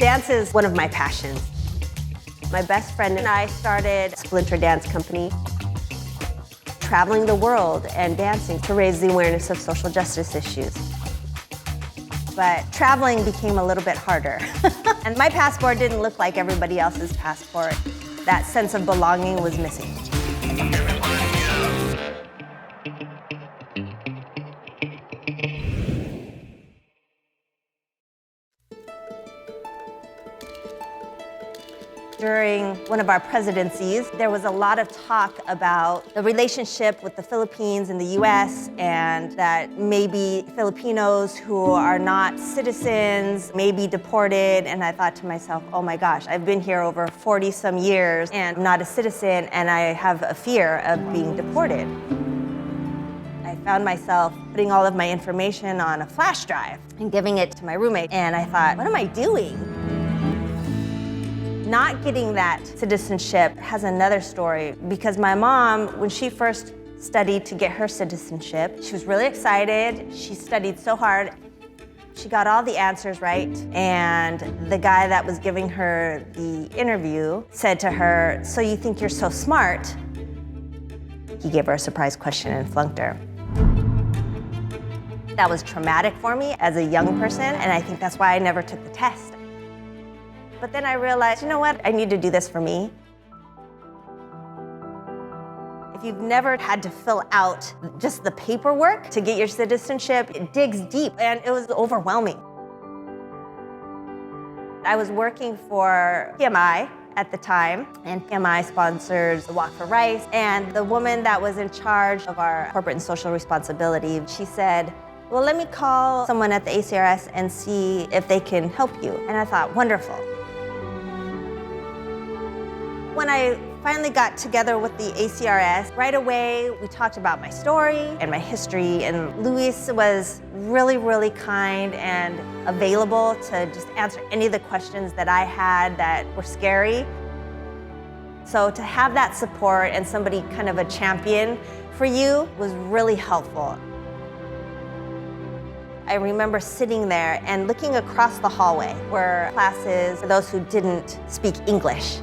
Dance is one of my passions. My best friend and I started a splinter dance company, traveling the world and dancing to raise the awareness of social justice issues. But traveling became a little bit harder. And my passport didn't look like everybody else's passport. That sense of belonging was missing. During one of our presidencies, there was a lot of talk about the relationship with the Philippines and the US, and that maybe Filipinos who are not citizens may be deported. And I thought to myself, oh my gosh, I've been here over 40 some years and I'm not a citizen, and I have a fear of being deported. I found myself putting all of my information on a flash drive and giving it to my roommate, and I thought, what am I doing? Not getting that citizenship has another story, because my mom, when she first studied to get her citizenship, she was really excited. She studied so hard. She got all the answers right, and the guy that was giving her the interview said to her, "So you think you're so smart?" He gave her a surprise question and flunked her. That was traumatic for me as a young person, and I think that's why I never took the test. But then I realized, you know what? I need to do this for me. If you've never had to fill out just the paperwork to get your citizenship, it digs deep, and it was overwhelming. I was working for PMI at the time, and PMI sponsors the Walk for Rice, and the woman that was in charge of our corporate and social responsibility, she said, well, let me call someone at the ACRS and see if they can help you. And I thought, wonderful. When I finally got together with the ACRS, right away we talked about my story and my history, and Luis was really, really kind and available to just answer any of the questions that I had that were scary. So to have that support and somebody kind of a champion for you was really helpful. I remember sitting there and looking across the hallway were classes for those who didn't speak English.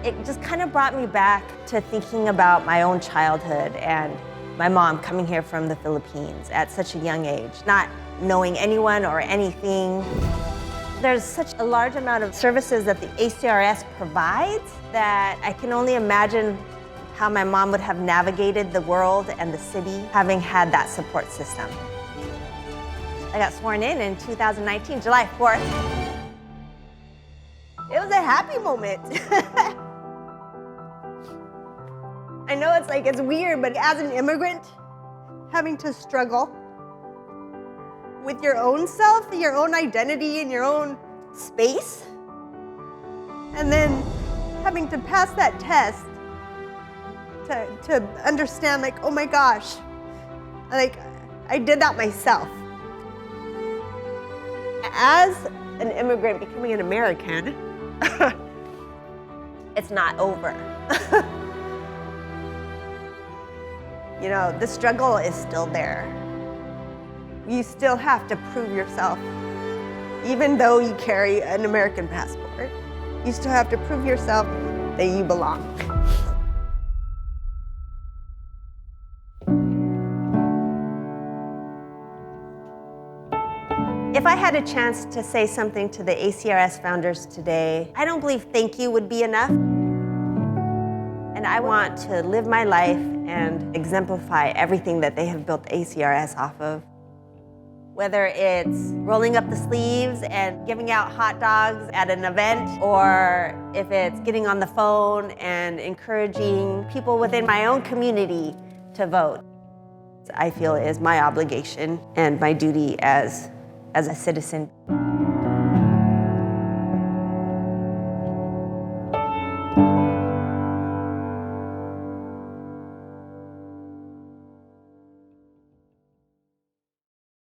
It just kind of brought me back to thinking about my own childhood and my mom coming here from the Philippines at such a young age, not knowing anyone or anything. There's such a large amount of services that the ACRS provides that I can only imagine how my mom would have navigated the world and the city having had that support system. I got sworn in 2019, July 4th. It was a happy moment. I know it's weird, but as an immigrant, having to struggle with your own self, your own identity, and your own space, and then having to pass that test to understand, like, oh my gosh, like, I did that myself. As an immigrant becoming an American, it's not over. You know, the struggle is still there. You still have to prove yourself. Even though you carry an American passport, you still have to prove yourself that you belong. If I had a chance to say something to the ACRS founders today, I don't believe thank you would be enough. And I want to live my life and exemplify everything that they have built the ACRS off of. Whether it's rolling up the sleeves and giving out hot dogs at an event, or if it's getting on the phone and encouraging people within my own community to vote. I feel is my obligation and my duty as a citizen.